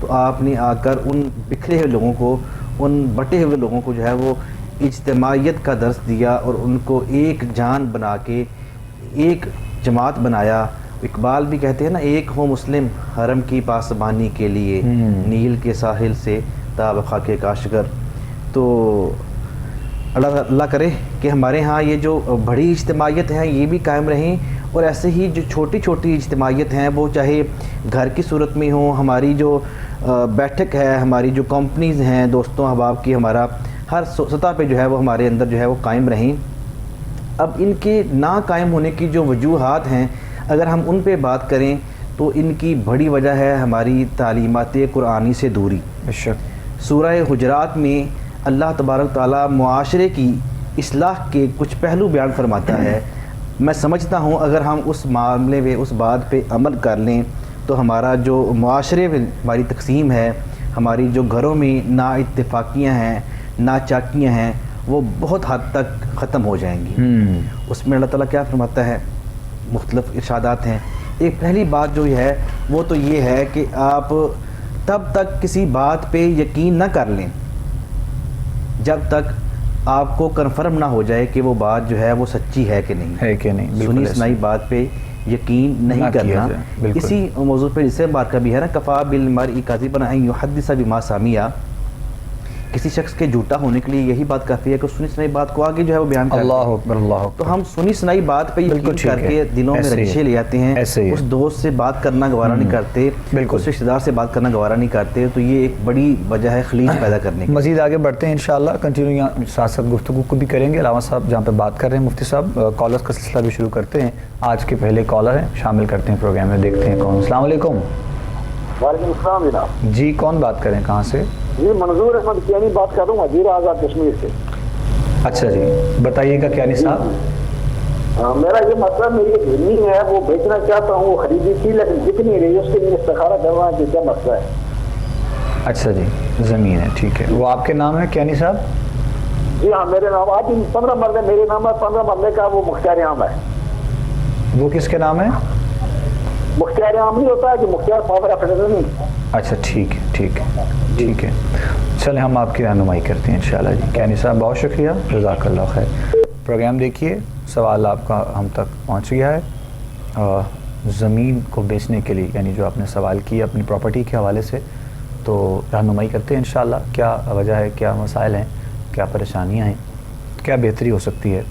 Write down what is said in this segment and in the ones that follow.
تو آپ نے آ کر ان بکھرے ہوئے لوگوں کو، ان بٹے ہوئے لوگوں کو جو ہے وہ اجتماعیت کا درس دیا اور ان کو ایک جان بنا کے ایک جماعت بنایا. اقبال بھی کہتے ہیں نا، ایک ہو مسلم حرم کی پاسبانی کے لیے، نیل کے ساحل سے تاب خاک کاشغر. تو اللہ کرے کہ ہمارے ہاں یہ جو بڑی اجتماعیت ہیں یہ بھی قائم رہیں، اور ایسے ہی جو چھوٹی چھوٹی اجتماعیت ہیں وہ چاہے گھر کی صورت میں ہوں، ہماری جو بیٹھک ہے، ہماری جو کمپنیز ہیں دوستوں احباب کی، ہمارا ہر سطح پہ جو ہے وہ ہمارے اندر جو ہے وہ قائم رہیں. اب ان کے نہ قائم ہونے کی جو وجوہات ہیں اگر ہم ان پہ بات کریں تو ان کی بڑی وجہ ہے ہماری تعلیمات قرآنی سے دوری. سورہ حجرات میں اللہ تبارک تعالیٰ معاشرے کی اصلاح کے کچھ پہلو بیان فرماتا ہے. میں سمجھتا ہوں اگر ہم اس معاملے میں اس بات پہ عمل کر لیں تو ہمارا جو معاشرے میں ہماری تقسیم ہے، ہماری جو گھروں میں نا اتفاقیاں ہیں، نا چاکیاں ہیں، وہ بہت حد تک ختم ہو جائیں گی. اس میں اللہ تعالیٰ کیا فرماتا ہے؟ مختلف ارشادات ہیں. ایک پہلی بات جو ہے وہ تو یہ ہے کہ آپ تب تک کسی بات پہ یقین نہ کر لیں جب تک آپ کو کنفرم نہ ہو جائے کہ وہ بات جو ہے وہ سچی ہے کہ نہیں. سنی سنائی بات پہ یقین نہیں کرنا. اسی موضوع پہ جسے بات کا بھی ہے نا، کفا بالمرء کاذبا ان یحدث بما سمع. کسی شخص کے جھوٹا ہونے کے لیے یہی بات کافی ہے کہ سنی سنائی بات کو آگے جو ہے وہ بیان کرے. اللہ اکبر، اللہ اکبر. تو ہم سنی سنائی بات پہ یقین کر کے دلوں میں رنجشیں لے آتے ہیں، اس دوست سے بات کرنا گوارا نہیں کرتے، اس رشتہ دار سے بات کرنا گوارا نہیں کرتے. تو یہ ایک بڑی وجہ ہے خلیج پیدا کرنے کی. مزید آگے بڑھتے ہیں انشاءاللہ، کنٹینیو یہاں ساتھ ساتھ گفتگو کو بھی کریں گے. علامہ صاحب جہاں پہ بات کر رہے ہیں مفتی صاحب، کالرز کا سلسلہ بھی شروع کرتے ہیں. آج کے پہلے کالر ہیں، شامل کرتے ہیں پروگرام میں، دیکھتے ہیں کون. السلام علیکم. وعلیکم السلام جناب. جی کون بات کریں، کہاں سے؟ جی منظور احمد کیانی بات کر رہا ہوں، وزیر اعظم کشمیر سے. اچھا جی بتائیے گا کیانی صاحب. میرا یہ مسئلہ، میری ایک زمین ہے وہ بیچنا چاہتا ہوں، وہ خریدی تھی لیکن بک نہیں رہی، اس کے لیے استخارہ کرنا ہے کہ کیا مسئلہ ہے. اچھا جی زمین ہے، ٹھیک ہے. وہ آپ کے نام ہے کیانی صاحب؟ جی ہاں میرے نام. آج 15 مرلے میرے نام ہے، 15 مرلے کا وہ مختار عام ہے. وہ کس کے نام ہے؟ مختار عام نہیں ہوتا ہے کہ مختار پاور آف اٹرنی. اچھا ٹھیک ہے ٹھیک ہے ٹھیک ہے. چلیں ہم آپ کی رہنمائی کرتے ہیں انشاءاللہ. جی کیانی صاحب بہت شکریہ، جزاک اللہ خیر. پروگرام دیکھیے، سوال آپ کا ہم تک پہنچ گیا ہے. زمین کو بیچنے کے لیے، یعنی جو آپ نے سوال کیا اپنی پراپرٹی کے حوالے سے، تو رہنمائی کرتے ہیں انشاءاللہ. کیا وجہ ہے، کیا مسائل ہیں، کیا پریشانیاں ہیں، کیا بہتری ہو سکتی ہے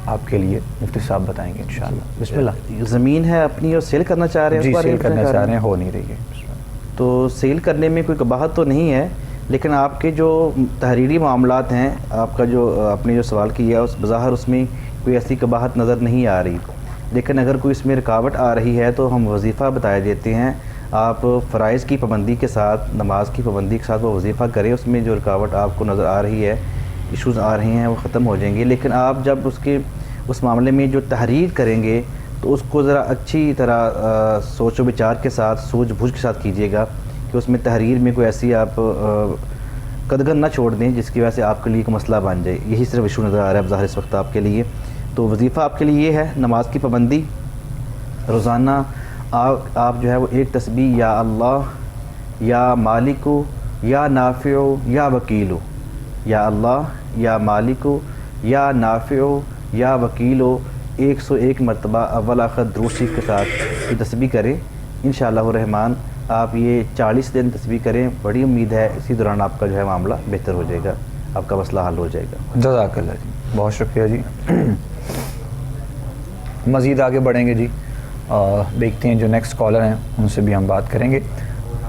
آپ کے لیے، مفتی صاحب بتائیں گے انشاءاللہ. بسم اللہ. زمین ہے اپنی اور سیل کرنا چاہ رہے ہیں. جی سیل کرنا چاہ رہے ہیں، ہو نہیں رہی ہے. تو سیل کرنے میں کوئی قباحت تو نہیں ہے، لیکن آپ کے جو تحریری معاملات ہیں، آپ کا جو آپ نے جو سوال کیا اس بظاہر اس میں کوئی ایسی قباحت نظر نہیں آ رہی. لیکن اگر کوئی اس میں رکاوٹ آ رہی ہے تو ہم وظیفہ بتایا دیتے ہیں. آپ فرائض کی پابندی کے ساتھ، نماز کی پابندی کے ساتھ وہ وظیفہ کریں. اس میں جو رکاوٹ آپ کو نظر آ رہی ہے، ایشوز آ رہے ہیں، وہ ختم ہو جائیں گے. لیکن آپ جب اس معاملے میں جو تحریر کریں گے تو اس کو ذرا اچھی طرح سوچ و بچار کے ساتھ، سوچ بوجھ کے ساتھ کیجیے گا کہ اس میں تحریر میں کوئی ایسی آپ قدغن نہ چھوڑ دیں جس کی وجہ سے آپ کے لیے کوئی مسئلہ بن جائے. یہی صرف ایشو نظر آ رہا ہے ظاہر اس وقت آپ کے لیے. تو وظیفہ آپ کے لیے یہ ہے، نماز کی پابندی. روزانہ آپ جو ہے وہ ایک تسبیح یا اللہ یا مالکو یا نافعو یا وکیلو، یا اللہ یا مالکو یا نافعو یا وکیلو 101 مرتبہ اول آخر درود شریف کے ساتھ یہ تسبیح کریں. انشاءاللہ الرحمن آپ یہ 40 دن تسبیح کریں. بڑی امید ہے اسی دوران آپ کا جو ہے معاملہ بہتر ہو جائے گا، آپ کا مسئلہ حل ہو جائے گا. جزاک اللہ جی، بہت شکریہ جی. مزید آگے بڑھیں گے جی. دیکھتے ہیں جو نیکسٹ کالر ہیں ان سے بھی ہم بات کریں گے.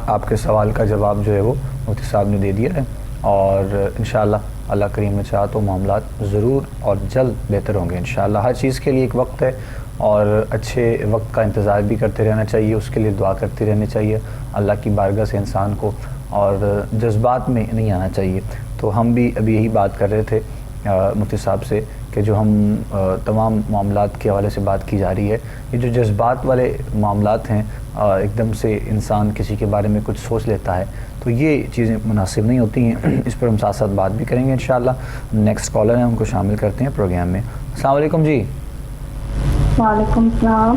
آپ کے سوال کا جواب جو ہے وہ مفتی صاحب نے دے دیا ہے، اور انشاءاللہ اللہ کریم نے چاہا تو معاملات ضرور اور جلد بہتر ہوں گے انشاءاللہ. ہر چیز کے لیے ایک وقت ہے، اور اچھے وقت کا انتظار بھی کرتے رہنا چاہیے، اس کے لیے دعا کرتے رہنے چاہیے اللہ کی بارگاہ سے انسان کو، اور جذبات میں نہیں آنا چاہیے. تو ہم بھی ابھی یہی بات کر رہے تھے مفتی صاحب سے کہ جو ہم تمام معاملات کے حوالے سے بات کی جا رہی ہے، یہ جو جذبات والے معاملات ہیں، ایک دم سے انسان کسی کے بارے میں کچھ سوچ لیتا ہے، تو یہ چیزیں مناسب نہیں ہوتی ہیں. اس پر ہم ساتھ ساتھ بات بھی کریں گے انشاءاللہ. نیکسٹ کالر ہیں، ہم کو شامل کرتے ہیں پروگرام میں. السلام علیکم جی. وعلیکم السلام.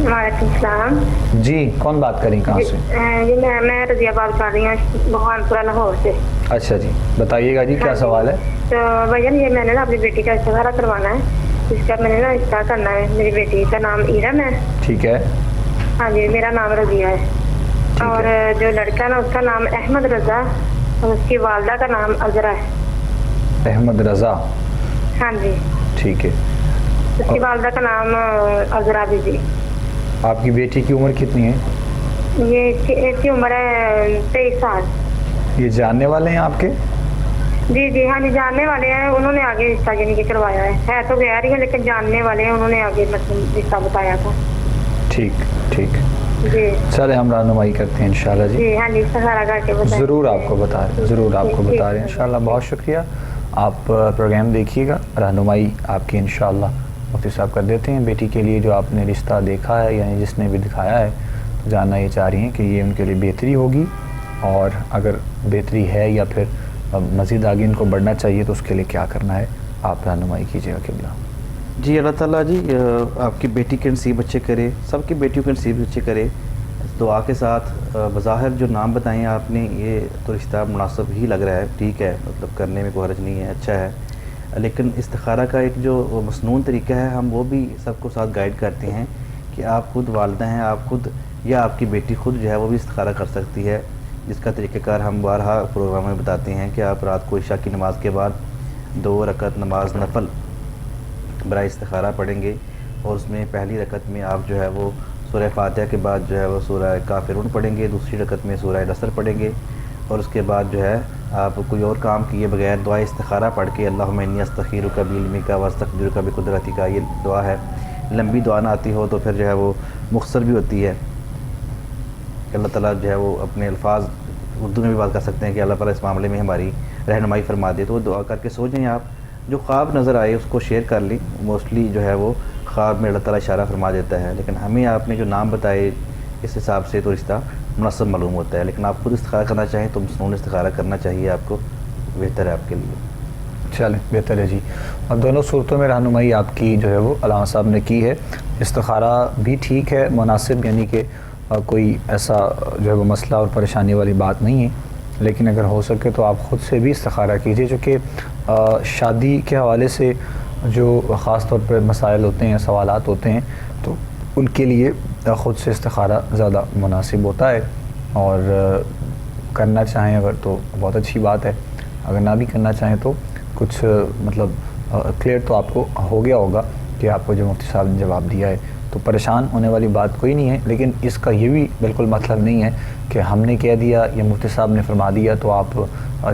وعلیکم السلام جی کون بات کریں کہاں سے؟ جی میں رضیہ بات کر رہی ہوں بھگوان پورہ لاہور سے. اچھا جی بتائیے گا جی کیا سوال ہے؟ تو بھائی یہ میں نے نا اپنی بیٹی کا استخارہ کروانا ہے. اس کا میں نے نا رشتہ کرنا ہے. میری بیٹی کا نام ایرم ہے. ٹھیک ہے. ہاں جی میرا نام رضیہ ہے. اور جو لڑکا نا اس کا نام احمد رضا اور اس کی والدہ کا نام عذرا ہے. احمد رضا. ہاں جی ٹھیک ہے. اس کی والدہ کا نام عذرا بی بی. آپ کی بیٹی کی عمر کتنی ہے؟ یہ اس کی عمر ہے 23 سال. یہ جاننے والے ہیں آپ کے؟ جی ہاں جی جاننے والے ہیں. انہوں نے آگے رشتہ یعنی کہ کروایا ہے تو غیر ہی ہے لیکن جاننے والے ہیں. انہوں نے آگے مطلب رشتہ بتایا تھا. ٹھیک ٹھیک جی چلے ہم رہنمائی کرتے ہیں انشاءاللہ جی. جی ہاں جی سہارا کر کے بتائیں. ضرور آپ کو بتا رہے ہیں ضرور آپ کو بتا رہے ہیں انشاءاللہ. بہت شکریہ. آپ پروگرام دیکھیے گا رہنمائی آپ کی انشاءاللہ مفتی صاحب کر دیتے ہیں. بیٹی کے لیے جو آپ نے رشتہ دیکھا ہے یعنی جس نے بھی دکھایا ہے جاننا یہ چاہ رہی ہیں کہ یہ ان کے لیے بہتری ہوگی اور اگر بہتری ہے یا پھر مزید آگے ان کو بڑھنا چاہیے تو اس کے لیے کیا کرنا ہے آپ رہنمائی کیجیے گا. قبلہ جی اللہ تعالیٰ جی آپ کی بیٹی کے نصیب اچھے کرے. سب کی بیٹیوں کے نصیب اچھے کرے. دعا کے ساتھ بظاہر جو نام بتائیں آپ نے یہ تو رشتہ مناسب ہی لگ رہا ہے. ٹھیک ہے مطلب کرنے میں کوئی حرج نہیں ہے اچھا ہے. لیکن استخارہ کا ایک جو مسنون طریقہ ہے ہم وہ بھی سب کو ساتھ گائیڈ کرتے ہیں کہ آپ خود والدہ ہیں آپ خود یا آپ کی بیٹی خود جو ہے وہ بھی استخارہ کر سکتی ہے. جس کا طریقہ کار ہم بارہا پروگرام میں بتاتے ہیں کہ آپ رات کو عشاء کی نماز کے بعد 2 رکعت نماز نفل برائے استخارہ پڑھیں گے اور اس میں پہلی رکعت میں آپ جو ہے وہ سورہ فاتحہ کے بعد جو ہے وہ سورہ کافرون پڑھیں گے. دوسری رکعت میں سورہ نصر پڑھیں گے اور اس کے بعد جو ہے آپ کوئی اور کام کیے بغیر دعائے استخارہ پڑھ کے اللہم انی استخیرک بعلمک واستقدرک بقدرتک یہ دعا ہے. لمبی دعا نہ آتی ہو تو پھر جو ہے وہ مختصر بھی ہوتی ہے. اللہ تعالیٰ جو ہے وہ اپنے الفاظ اردو میں بھی بات کر سکتے ہیں کہ اللہ تعالیٰ اس معاملے میں ہماری رہنمائی فرما دے. تو وہ دعا کر کے سو جائیں. آپ جو خواب نظر آئے اس کو شیئر کر لیں. موسٹلی جو ہے وہ خواب میں اللہ تعالیٰ اشارہ فرما دیتا ہے لیکن ہمیں آپ نے جو نام بتائے اس حساب سے تو رشتہ مناسب معلوم ہوتا ہے. لیکن آپ خود استخارہ کرنا چاہیں تو مسنون استخارہ کرنا چاہیے آپ کو. بہتر ہے آپ کے لیے. چلیں بہتر ہے جی. اور دونوں صورتوں میں رہنمائی آپ کی جو ہے وہ علامہ صاحب نے کی ہے. استخارہ بھی ٹھیک ہے مناسب یعنی کہ کوئی ایسا جو ہے وہ مسئلہ اور پریشانی والی بات نہیں ہے. لیکن اگر ہو سکے تو آپ خود سے بھی استخارہ کیجیے چونکہ شادی کے حوالے سے جو خاص طور پر مسائل ہوتے ہیں سوالات ہوتے ہیں تو ان کے لیے خود سے استخارہ زیادہ مناسب ہوتا ہے. اور کرنا چاہیں اگر تو بہت اچھی بات ہے. اگر نہ بھی کرنا چاہیں تو کچھ مطلب کلیئر تو آپ کو ہو گیا ہوگا کہ آپ کو جو مفتی صاحب نے جواب دیا ہے تو پریشان ہونے والی بات کوئی نہیں ہے. لیکن اس کا یہ بھی بالکل مطلب نہیں ہے کہ ہم نے کہہ دیا یا مفتی صاحب نے فرما دیا تو آپ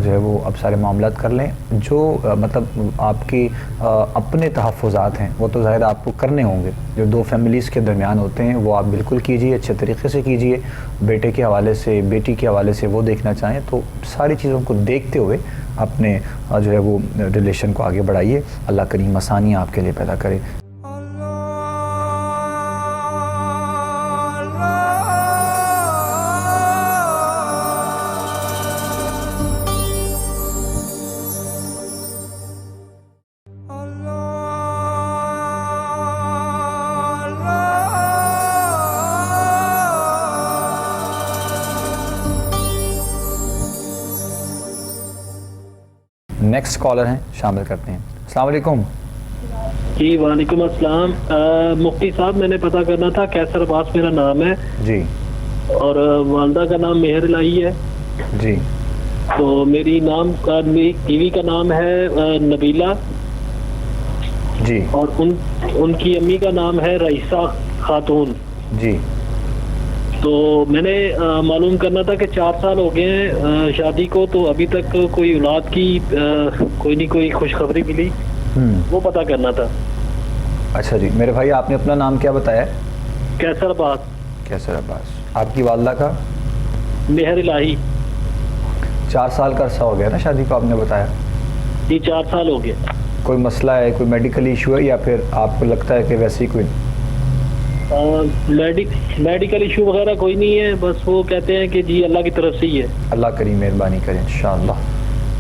جو ہے وہ اب سارے معاملات کر لیں. جو مطلب آپ کے اپنے تحفظات ہیں وہ تو ظاہر آپ کو کرنے ہوں گے. جو 2 فیملیز کے درمیان ہوتے ہیں وہ آپ بالکل کیجئے اچھے طریقے سے کیجئے. بیٹے کے حوالے سے بیٹی کے حوالے سے وہ دیکھنا چاہیں تو ساری چیزوں کو دیکھتے ہوئے اپنے جو ہے وہ ریلیشن کو آگے بڑھائیے. اللہ کریم آسانیاں آپ کے لیے پیدا کرے. نیکسٹ کالر ہیں شامل کرتے ہیں. السلام علیکم. جی وعلیکم السلام. مفتی صاحب میں نے پتہ کرنا تھا. کیسر عباس میرا نام ہے جی اور والدہ کا نام مہر الہی ہے. جی تو میری بیوی کا نام ہے نبیلہ جی اور ان کی امی کا نام ہے رئیسہ خاتون. جی تو میں نے معلوم کرنا تھا کہ 4 سال ہو گئے ہیں شادی کو تو ابھی تک کوئی اولاد کی کوئی نہیں کوئی خوشخبری ملی. وہ پتہ کرنا تھا. اچھا جی میرے بھائی آپ نے اپنا نام کیا بتایا؟ کیسر عباس. کیسر عباس. آپ کی والدہ کا؟ مہر الہی. 4 سال کا عرصہ ہو گیا نا شادی کو آپ نے بتایا؟ جی 4 سال ہو گئے. کوئی مسئلہ ہے کوئی میڈیکل ایشو ہے یا پھر آپ کو لگتا ہے کہ ویسے ہی کوئی میڈیکل ایشو وغیرہ کوئی نہیں ہے. بس وہ کہتے ہیں کہ جی اللہ کی طرف سے ہی ہے. اللہ کریم مہربانی کریں انشاءاللہ.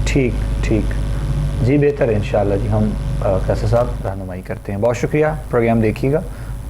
ٹھیک جی بہتر ہے انشاءاللہ جی. ہم کیسے صاحب رہنمائی کرتے ہیں. بہت شکریہ. پروگرام دیکھیے گا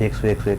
100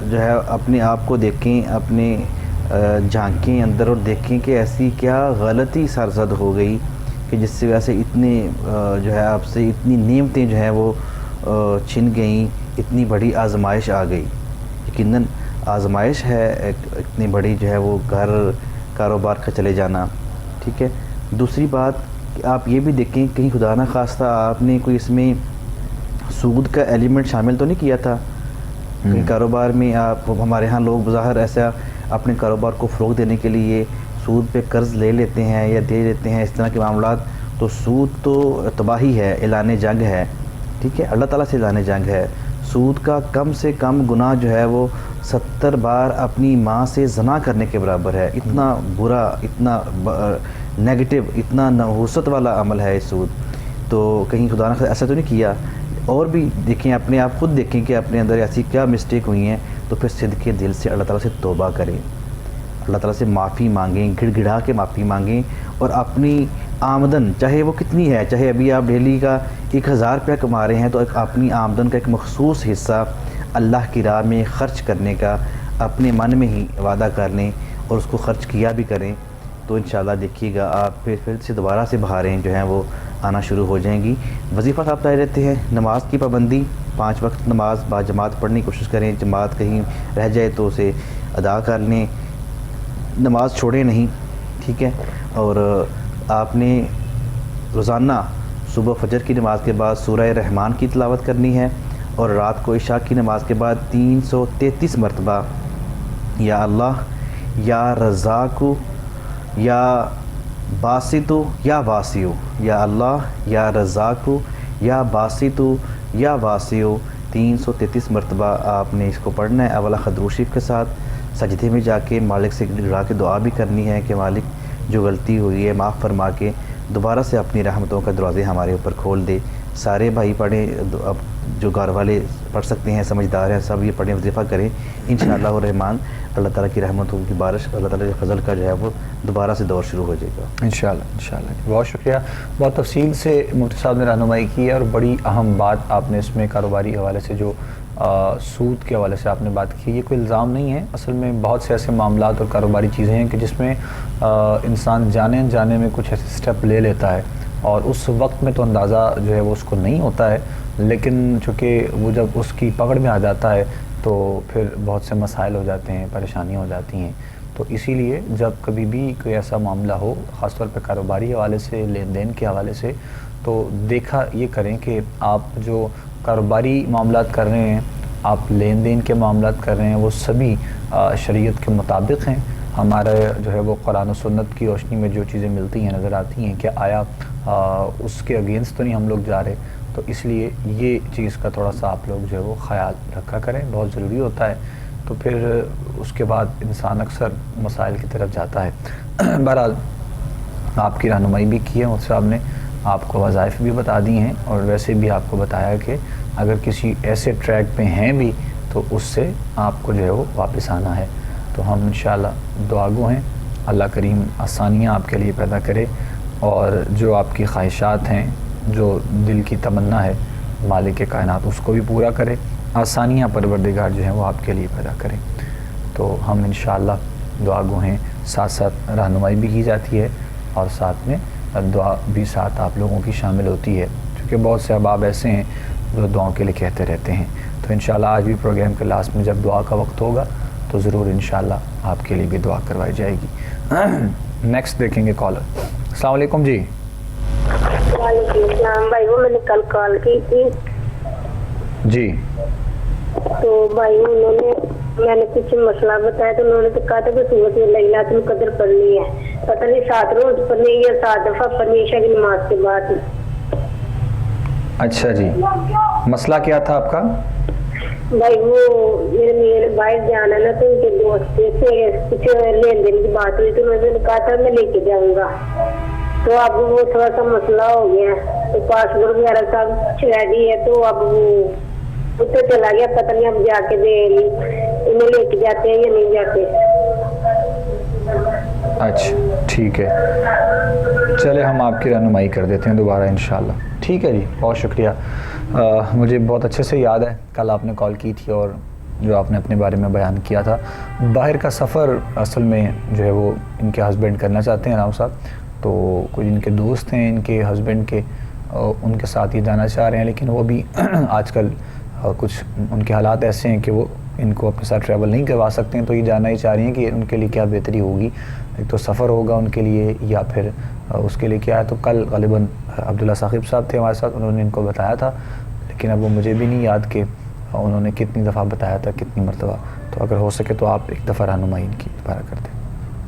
جو ہے اپنے آپ کو دیکھیں, اپنے جھانکیں اندر اور دیکھیں کہ ایسی کیا غلطی سرزد ہو گئی کہ جس سے ویسے اتنے جو ہے آپ سے اتنی نعمتیں جو ہیں وہ چھن گئیں, اتنی بڑی آزمائش آ گئی. یقیناً آزمائش ہے اتنی بڑی جو ہے وہ گھر کاروبار کا چلے جانا, ٹھیک ہے. دوسری بات کہ آپ یہ بھی دیکھیں کہیں خدا نہ خواستہ آپ نے کوئی اس میں سود کا ایلیمنٹ شامل تو نہیں کیا تھا کہیں کاروبار میں. آپ ہمارے ہاں لوگ بظاہر ایسا اپنے کاروبار کو فروغ دینے کے لیے سود پہ قرض لے لیتے ہیں یا دے لیتے ہیں, اس طرح کے معاملات. تو سود تو تباہی ہے, اعلان جنگ ہے, ٹھیک ہے, اللہ تعالیٰ سے اعلان جنگ ہے. سود کا کم سے کم گناہ جو ہے وہ 70 بار اپنی ماں سے زنا کرنے کے برابر ہے. اتنا برا, اتنا نیگیٹو, اتنا نحوست والا عمل ہے سود. تو کہیں خدا نہ ایسا تو نہیں کیا. اور بھی دیکھیں, اپنے آپ خود دیکھیں کہ اپنے اندر ایسی کیا مسٹیک ہوئی ہیں, تو پھر صدقے دل سے اللہ تعالیٰ سے توبہ کریں, اللہ تعالیٰ سے معافی مانگیں, گڑ گڑا کے معافی مانگیں. اور اپنی آمدن چاہے وہ کتنی ہے, چاہے ابھی آپ ڈیلی کا 1000 روپیہ کما رہے ہیں, تو اپنی آمدن کا ایک مخصوص حصہ اللہ کی راہ میں خرچ کرنے کا اپنے من میں ہی وعدہ کر لیں اور اس کو خرچ کیا بھی کریں. تو انشاءاللہ دیکھیے گا آپ پھر سے دوبارہ سے بہاریں جو ہیں وہ آنا شروع ہو جائیں گی. وظیفہ صاحب طے رہتے ہیں, نماز کی پابندی, 5 وقت نماز با جماعت پڑھنے کی کوشش کریں. جماعت کہیں رہ جائے تو اسے ادا کر لیں, نماز چھوڑیں نہیں, ٹھیک ہے. اور آپ نے روزانہ صبح فجر کی نماز کے بعد سورہ رحمان کی تلاوت کرنی ہے, اور رات کو عشاء کی نماز کے بعد 333 مرتبہ یا اللہ, یا رزاقو, یا باسطو, یا واسعو, یا اللہ, یا رزاقو, یا باسطو, یا واسعو, 333 مرتبہ آپ نے اس کو پڑھنا ہے. اولا خدروش شریف کے ساتھ سجدے میں جا کے مالک سے گڑا کے دعا بھی کرنی ہے کہ مالک جو غلطی ہوئی ہے معاف فرما کے دوبارہ سے اپنی رحمتوں کا دروازے ہمارے اوپر کھول دے. سارے بھائی پڑھیں, اب جو گھر والے پڑھ سکتے ہیں, سمجھدار ہیں, سب یہ پڑھیں, وظیفہ کریں. انشاءاللہ الرحمن اللہ تعالیٰ کی رحمتوں کی بارش, اللہ تعالیٰ کے فضل کا جو ہے وہ دوبارہ سے دور شروع ہو جائے گا انشاءاللہ. بہت شکریہ, بہت تفصیل سے مفتی صاحب نے رہنمائی کی ہے, اور بڑی اہم بات آپ نے اس میں کاروباری حوالے سے جو سود کے حوالے سے آپ نے بات کی, یہ کوئی الزام نہیں ہے. اصل میں بہت سے ایسے معاملات اور کاروباری چیزیں ہیں کہ جس میں انسان جانے میں کچھ ایسے سٹیپ لے لیتا ہے, اور اس وقت میں تو اندازہ جو ہے وہ اس کو نہیں ہوتا ہے, لیکن چونکہ وہ جب اس کی پکڑ میں آ جاتا ہے تو پھر بہت سے مسائل ہو جاتے ہیں, پریشانیاں ہو جاتی ہیں. تو اسی لیے جب کبھی بھی کوئی ایسا معاملہ ہو, خاص طور پہ کاروباری حوالے سے, لین دین کے حوالے سے, تو دیکھا یہ کریں کہ آپ جو کاروباری معاملات کر رہے ہیں, آپ لین دین کے معاملات کر رہے ہیں, وہ سبھی شریعت کے مطابق ہیں. ہمارا جو ہے وہ قرآن و سنت کی روشنی میں جو چیزیں ملتی ہیں, نظر آتی ہیں, کہ آیا اس کے اگینسٹ تو نہیں ہم لوگ جا رہے. تو اس لیے یہ چیز کا تھوڑا سا آپ لوگ جو ہے وہ خیال رکھا کریں, بہت ضروری ہوتا ہے. تو پھر اس کے بعد انسان اکثر مسائل کی طرف جاتا ہے. بہرحال آپ کی رہنمائی بھی کی ہے مفتی صاحب نے, آپ کو وظائف بھی بتا دی ہیں, اور ویسے بھی آپ کو بتایا کہ اگر کسی ایسے ٹریک پہ ہیں بھی تو اس سے آپ کو جو ہے وہ واپس آنا ہے. تو ہم انشاءاللہ دعا گو ہیں, اللہ کریم آسانیاں آپ کے لیے پیدا کرے, اور جو آپ کی خواہشات ہیں, جو دل کی تمنا ہے, مالک کائنات اس کو بھی پورا کرے, آسانیاں پروردگار جو ہیں وہ آپ کے لیے پیدا کریں. تو ہم انشاءاللہ دعا گو ہیں, ساتھ ساتھ رہنمائی بھی کی جاتی ہے, اور ساتھ میں دعا بھی ساتھ آپ لوگوں کی شامل ہوتی ہے, کیونکہ بہت سے احباب ایسے ہیں جو دعاؤں کے لیے کہتے رہتے ہیں. تو انشاءاللہ آج بھی پروگرام کے لاسٹ میں جب دعا کا وقت ہوگا تو ضرور انشاءاللہ آپ کے لیے بھی دعا کروائی جائے گی. نیکسٹ دیکھیں گے کالر. السلام علیکم. جی وعلیکم السلام بھائی, وہ میں نے کل کال کی تھی. جی تو بھائی میں نے کچھ مسئلہ بتایا, تو انہوں نے تو کہا تھا کہ سورۃ لیلۃ القدر پڑھنی ہے, پتہ نہیں 7 روز پڑھنی ہے یا 7 دفعہ پڑھنی ہے عشاء کی نماز کے بعد. اچھا جی, مسئلہ کیا تھا آپ کا؟ بھائی وہ میرے باہر جانا نا, تو ان کے دوست سے کچھ لین دین کی بات ہوئی, تو انہوں نے کہا تھا میں لے کے جاؤں گا. تو اب وہ تھوڑا سا مسئلہ ہو گیا, تو پاسپورٹ وغیرہ سب ریڈی ہے, تو اب وہ تو چلا گیا, پتہ نہیں اب جا کے انہیں لے کے جاتے ہیں یا نہیں جاتے. اچھا ٹھیک ہے, چلے ہم آپ کی رہنمائی کر دیتے ہیں دوبارہ انشاءاللہ. ٹھیک ہے جی, بہت شکریہ. مجھے بہت اچھے سے یاد ہے کل آپ نے کال کی تھی, اور جو آپ نے اپنے بارے میں بیان کیا تھا. باہر کا سفر اصل میں جو ہے وہ ان کے ہسبینڈ کرنا چاہتے ہیں راؤ صاحب, تو کوئی ان کے دوست ہیں ان کے ہسبینڈ کے, ان کے ساتھ یہ جانا چاہ رہے ہیں, لیکن وہ بھی آج کل کچھ ان کے حالات ایسے ہیں کہ وہ ان کو اپنے ساتھ ٹریول نہیں کروا سکتے ہیں, تو یہ جاننا ہی چاہ رہی ہیں کہ ان کے لیے کیا بہتری ہوگی. ایک تو سفر ہوگا ان کے لیے یا پھر اس کے لیے کیا ہے. تو کل غالباً عبداللہ ثاقب صاحب تھے ہمارے ساتھ, انہوں نے ان کو بتایا تھا, لیکن اب وہ مجھے بھی نہیں یاد کہ انہوں نے کتنی دفعہ بتایا تھا, کتنی مرتبہ. تو اگر ہو سکے تو آپ ایک دفعہ رہنمائی ان کی دوبارہ کر دیں.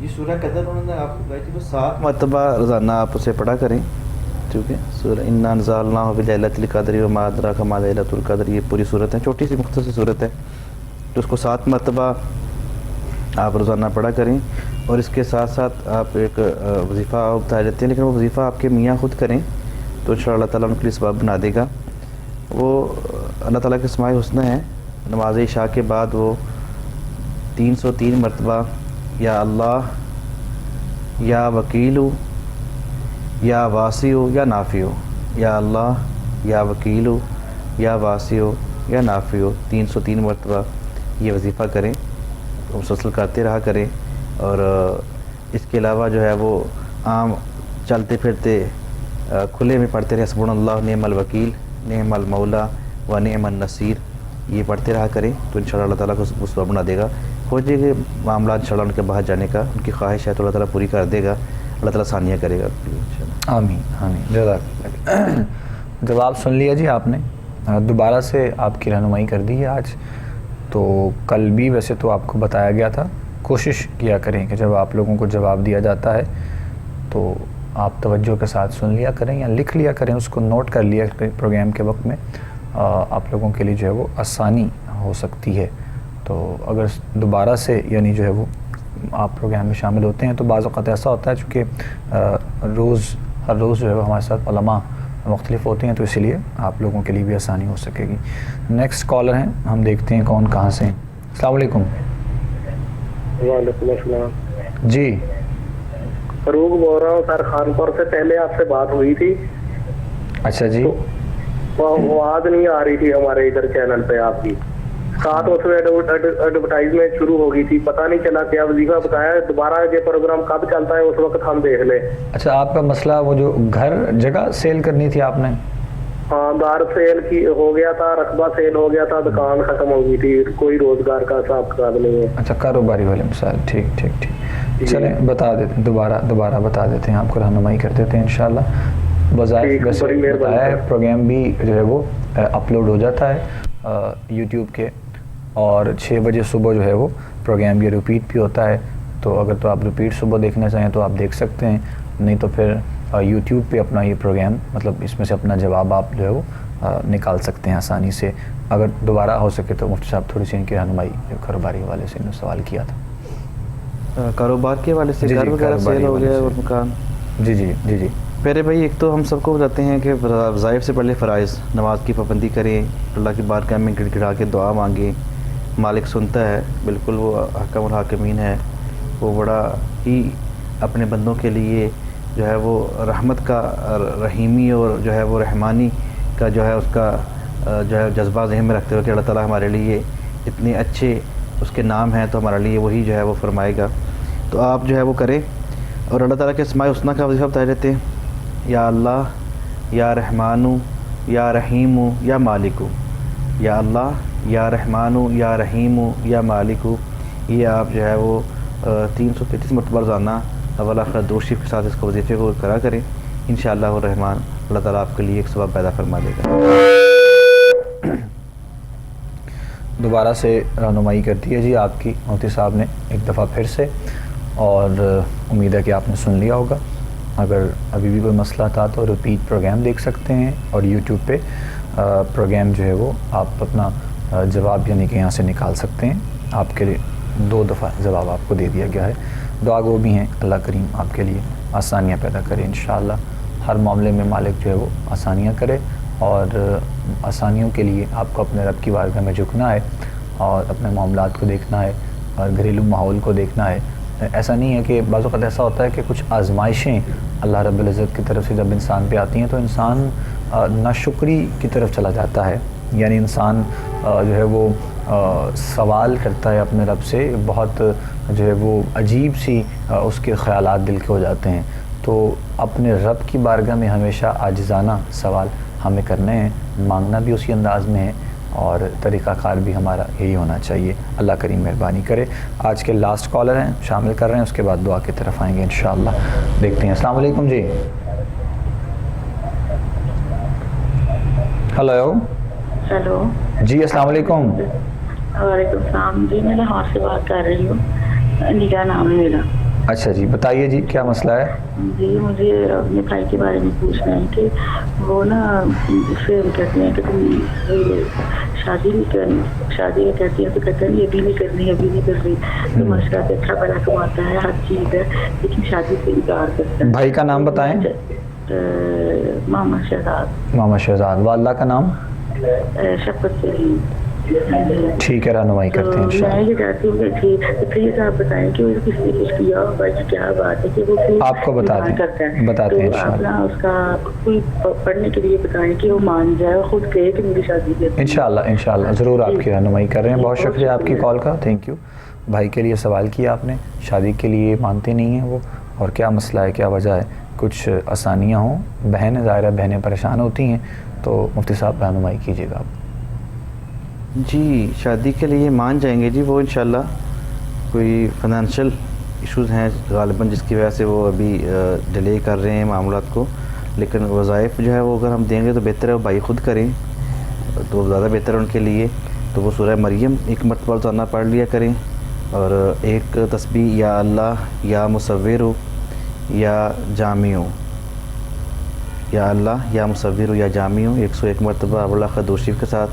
یہ سورہ قدر انہوں نے آپ کو بتائی تھی, 7 مرتبہ روزانہ آپ اسے پڑھا کریں. ٹھیک ہے, سورہ انا انزلناہ فی لیلۃ القدر وما ادراک ما لیلۃ القدر, یہ پوری صورت ہے, چھوٹی سی مختصر صورت ہے, تو اس کو 7 مرتبہ آپ روزانہ پڑھا کریں. اور اس کے ساتھ ساتھ آپ ایک وظیفہ بتا دیتے ہیں, لیکن وہ وظیفہ آپ کے میاں خود کریں تو انشاءاللہ اللہ تعالیٰ ان کے لیے ثواب بنا دے گا. وہ اللہ تعالیٰ کے اسماء الحسنی ہیں, نماز عشاء کے بعد وہ 303 مرتبہ یا اللہ, یا وکیلو, یا واسعو, یا نافعو, یا اللہ, یا وکیلو, یا واسعو, یا نافعو, 303 مرتبہ یہ وظیفہ کریں, مسلسل کرتے رہا کریں. اور اس کے علاوہ جو ہے وہ عام چلتے پھرتے کھلے میں پڑھتے رہے حسبنا اللہ نعم الوکیل نعم المولا و نعم النصیر, یہ پڑھتے رہا کریں تو انشاءاللہ اللہ تعالیٰ کو ثواب بنا دے گا. ہو جائے گا معاملات انشاءاللہ ان کے باہر جانے کا, ان کی خواہش ہے تو اللہ تعالیٰ پوری کر دے گا, اللہ تعالیٰ ثانیہ کرے گا انشاءاللہ. آمین آمین, جزاک اللہ. جواب سن لیا جی آپ نے, دوبارہ سے آپ کی رہنمائی کر دی ہے آج. تو کل بھی ویسے تو آپ کو بتایا گیا تھا, کوشش کیا کریں کہ جب آپ لوگوں کو جواب دیا جاتا ہے تو آپ توجہ کے ساتھ سن لیا کریں یا لکھ لیا کریں, اس کو نوٹ کر لیا کریں پروگرام کے وقت میں, آپ لوگوں کے لیے جو ہے وہ آسانی ہو سکتی ہے. تو اگر دوبارہ سے یعنی جو ہے وہ آپ پروگرام میں شامل ہوتے ہیں تو بعض اوقات ایسا ہوتا ہے چونکہ ہر روز جو ہے وہ ہمارے ساتھ علماء مختلف ہوتے ہیں, تو اسی لیے آپ لوگوں کے لیے بھی آسانی ہو سکے گی. نیکسٹ کالر ہیں, ہم دیکھتے ہیں کون کہاں سے ہیں. السلام علیکم. وعلیکم السلام. جی فروغ بول رہا ہوں سر, خانپور سے. پہلے آپ سے بات ہوئی تھی. اچھا جی. وہ آواز نہیں آ رہی تھی ہمارے ادھر چینل پہ آپ کی, ساتھ اس میں ایڈورٹائزمنٹ شروع ہو گئی تھی, پتہ نہیں چلا کیا وظیفہ بتایا. دوبارہ یہ پروگرام کب چلتا ہے اس وقت ہم دیکھ لیں. اچھا, آپ کا مسئلہ وہ جو جگہ سیل کرنی تھی آپ نے؟ ہاں, دار سیل کی ہو گیا تھا, رقبہ سیل ہو گیا تھا, دکان ختم ہو گئی تھی, کوئی روزگار کا حساب کتاب نہیں ہے. اچھا, کاروباری والے مثال. ٹھیک ٹھیک ٹھیک, چلیں بتا دیتے ہیں, دوبارہ بتا دیتے ہیں, آپ کو رہنمائی کر دیتے ہیں انشاءاللہ. بظاہر ویسے بتایا ہے پروگرام بھی جو ہے وہ اپلوڈ ہو جاتا ہے یوٹیوب کے, اور 6 بجے صبح جو ہے وہ پروگرام یہ ریپیٹ بھی ہوتا ہے. تو اگر تو آپ ریپیٹ صبح دیکھنا چاہیں تو آپ دیکھ سکتے ہیں, نہیں تو پھر یوٹیوب پہ اپنا یہ پروگرام مطلب اس میں سے اپنا جواب آپ جو ہے وہ نکال سکتے ہیں آسانی سے. اگر دوبارہ ہو سکے تو مفتی صاحب تھوڑی سی ان کی رہنمائی کاروباری والے سے انہوں نے سوال کیا تھا. کاروبار کے حوالے سے گھر وغیرہ سیل ہو گیا اور مکان. جی جی جی جی. پہلے بھائی ایک تو ہم سب کو بتاتے ہیں کہ وظائف سے پہلے فرائض, نماز کی پابندی کریں, اللہ کی بارگاہ میں گڑ گڑا کے دعا مانگیں. مالک سنتا ہے, بالکل وہ حکم الحاکمین ہے, وہ بڑا ہی اپنے بندوں کے لیے جو ہے وہ رحمت کا, رحیمی اور جو ہے وہ رحمانی کا جو ہے اس کا جو ہے جذبہ ذہن میں رکھتے ہوئے کہ اللہ تعالیٰ ہمارے لیے اتنے اچھے اس کے نام ہیں تو ہمارے لیے وہی جو ہے وہ فرمائے گا. تو آپ جو ہے وہ کریں, اور اللہ تعالیٰ کے اسماء الحسنی کا وظیفہ بتائے رہتے ہیں, یا اللہ, یا رحمانو, یا رحیمو, یا مالکو. یا اللہ, یا رحمانو, یا رحیمو, یا مالکو, یہ آپ جو ہے وہ 333 مرتبہ روزانہ اول آخر درود شریف کے ساتھ اس کو وظیفے کو کرا کریں. انشاءاللہ الرحمن اللہ تعالیٰ آپ کے لیے ایک ثواب پیدا فرما دے گا. دوبارہ سے رہنمائی کر دی ہے جی آپ کی مفتی صاحب نے ایک دفعہ پھر سے, اور امید ہے کہ آپ نے سن لیا ہوگا. اگر ابھی بھی کوئی مسئلہ تھا تو ریپیٹ پروگرام دیکھ سکتے ہیں, اور یوٹیوب پہ پروگرام جو ہے وہ آپ اپنا جواب یعنی کہ یہاں سے نکال سکتے ہیں. آپ کے لیے 2 دفعہ جواب آپ کو دے دیا گیا ہے. دعا گو بھی ہیں, اللہ کریم آپ کے لیے آسانیاں پیدا کرے انشاءاللہ. ہر معاملے میں مالک جو ہے وہ آسانیاں کرے, اور آسانیوں کے لیے آپ کو اپنے رب کی بارگاہ میں جھکنا ہے, اور اپنے معاملات کو دیکھنا ہے, اور گھریلو ماحول کو دیکھنا ہے. ایسا نہیں ہے کہ بعض اوقات ایسا ہوتا ہے کہ کچھ آزمائشیں اللہ رب العزت کی طرف سے جب انسان پہ آتی ہیں تو انسان ناشکری کی طرف چلا جاتا ہے, یعنی انسان جو ہے وہ سوال کرتا ہے اپنے رب سے، بہت جو ہے وہ عجیب سی اس کے خیالات دل کے ہو جاتے ہیں، تو اپنے رب کی بارگاہ میں ہمیشہ عاجزانہ سوال ہمیں کرنے ہیں، مانگنا بھی اسی انداز میں ہے، اور طریقہ کار بھی ہمارا یہی ہونا چاہیے۔ اللہ کریم مہربانی کرے۔ آج کے لاسٹ کالر ہیں، شامل کر رہے ہیں، اس کے بعد دعا کی طرف آئیں گے انشاءاللہ۔ دیکھتے ہیں۔ السلام علیکم جی۔ ہلو ہیلو جی السلام علیکم۔ وعلیکم السلام جی، میں لاہور سے بات کر رہی ہوں، نگاہ نام ہے میرا۔ اچھا جی، بتائیے جی کیا مسئلہ ہے؟ جی مجھے اپنے بھائی کے بارے میں پوچھنا ہے کہ وہ نا فیل کہتے ہیں کہ تم شادی نہیں کرنی، شادی کہتی ہیں تو کہتے ہیں ابھی نہیں کرنی، ابھی نہیں کرنی، تو مشکل سے اچھا بڑا کماتا ہے، ہر چیز ہے، لیکن شادی سے انکار کرتا ہے۔ بھائی کا نام بتائیں۔ محمد شہزاد۔ محمد شہزاد۔ والدہ کا نام؟ شفقت سلیم۔ ٹھیک ہے، رہنمائی کرتے ہیں میں انشاءاللہ۔ یہ چاہتی ہوں کہ پلیز آپ بتائیں کہ وہ کس نے کچھ کیا ہوگا یا کیا بات ہے کہ وہ کیوں آپ کو بتاتے ہیں کرتا ہے، بتاتے ہیں تو آپ انشاءاللہ۔ نا اس کا کوئی پڑھنے کے لیے بتائیں کہ وہ مان جائے اور خود کہے کہ میری شادی کرنی ہے۔ انشاءاللہ انشاءاللہ ضرور آپ کی رہنمائی کر رہے ہیں۔ بہت شکریہ آپ کی کال کا، تھینک یو۔ بھائی کے لیے سوال کیا آپ نے، شادی کے لیے مانتے نہیں ہیں وہ، اور کیا مسئلہ ہے، کیا وجہ ہے، کچھ آسانیاں ہوں، بہن ظاہرہ بہنیں پریشان ہوتی ہیں، تو مفتی صاحب رہنمائی کیجیے گا آپ۔ جی شادی کے لیے مان جائیں گے جی وہ انشاءاللہ، کوئی فائنینشیل ایشوز ہیں غالباً جس کی وجہ سے وہ ابھی ڈیلے کر رہے ہیں معاملات کو، لیکن وظائف جو ہے وہ اگر ہم دیں گے تو بہتر ہے وہ بھائی خود کریں تو زیادہ بہتر ہے ان کے لیے۔ تو وہ سورہ مریم ایک مرتبہ روزانہ پڑھ لیا کریں، اور ایک تسبیح یا اللہ یا مصور یا جامع، یا اللہ یا مصور یا جامع 101 مرتبہ اللہ خدوشیف کے ساتھ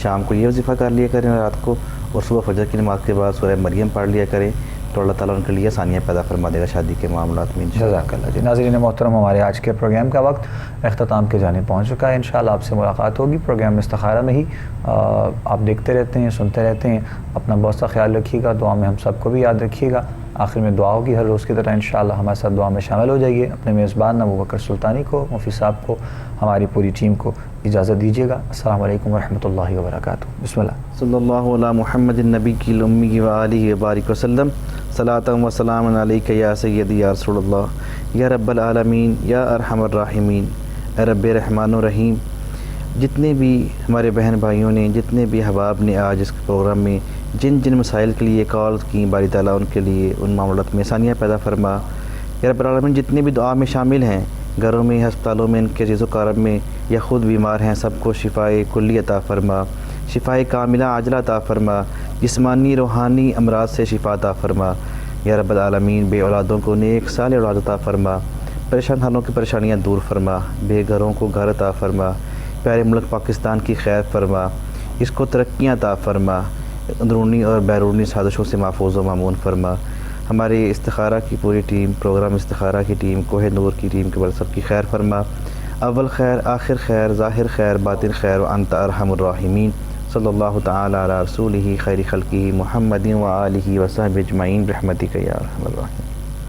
شام کو یہ وظیفہ کر لیا کریں رات کو، اور صبح فجر کی نماز کے بعد سورہ مریم پڑھ لیا کریں، تو اللہ تعالیٰ ان کے لیے آسانیاں پیدا فرما دے گا شادی کے معاملات میں انشاءاللہ۔ جزاک اللہ جی۔ ناظرین محترم، ہمارے آج کے پروگرام کا وقت اختتام کی جانب پہنچ چکا ہے۔ انشاءاللہ آپ سے ملاقات ہوگی پروگرام استخارہ میں ہی۔ آپ دیکھتے رہتے ہیں، سنتے رہتے ہیں، اپنا بہت سا خیال رکھیے گا، دعا میں ہم سب کو بھی یاد رکھیے گا۔ آخر میں دعا ہوگی ہر روز کی طرح انشاءاللہ، ہمارے ساتھ دعا میں شامل ہو جائیے۔ اپنے میزبان ابوبکر سلطانی کو، مفتی صاحب کو، ہماری پوری ٹیم کو اجازت دیجیے گا۔ السلام علیکم ورحمۃ اللہ وبرکاتہ۔ بسم اللہ۔ صلی اللہ علی محمد النبی کی الامی و آلہ وبارک وسلم، صلاۃ و سلام علیک یا سیدی یا رسول اللہ یا رب العالمین یا ارحم الراحمین، اے رب رحمان و رحیم۔ جتنے بھی ہمارے بہن بھائیوں نے، جتنے بھی احباب نے آج اس پروگرام میں جن جن مسائل کے لیے کال کی، باری تعالیٰ ان کے لیے ان معاملات میں آسانیاں پیدا فرما یا رب العالمین۔ جتنے بھی دعا میں شامل ہیں، گھروں میں، ہسپتالوں میں، ان کے عزیز و اقارب میں، یا خود بیمار ہیں، سب کو شفائے کلی عطا فرما، شفائے کاملہ عاجلہ عطا فرما، جسمانی روحانی امراض سے شفا عطا فرما یا رب العالمین۔ بے اولادوں کو نیک صالح اولاد عطا فرما، پریشان حالوں کی پریشانیاں دور فرما، بے گھروں کو گھر عطا فرما، پیارے ملک پاکستان کی خیر فرما، اس کو ترقیاں عطا فرما، اندرونی اور بیرونی سازشوں سے محفوظ و مامون فرما۔ ہمارے استخارہ کی پوری ٹیم، پروگرام استخارہ کی ٹیم، کوہ نور کی ٹیم کے بل سب کی خیر فرما، اول خیر، آخر خیر، ظاہر خیر، باطن خیر، وانت ارحم الراحمین۔ صلی اللہ تعالی علی رسولہ خیر خلقہ محمد و آلہ و صحبہ اجمعین برحمتک یا ارحم الراحمین۔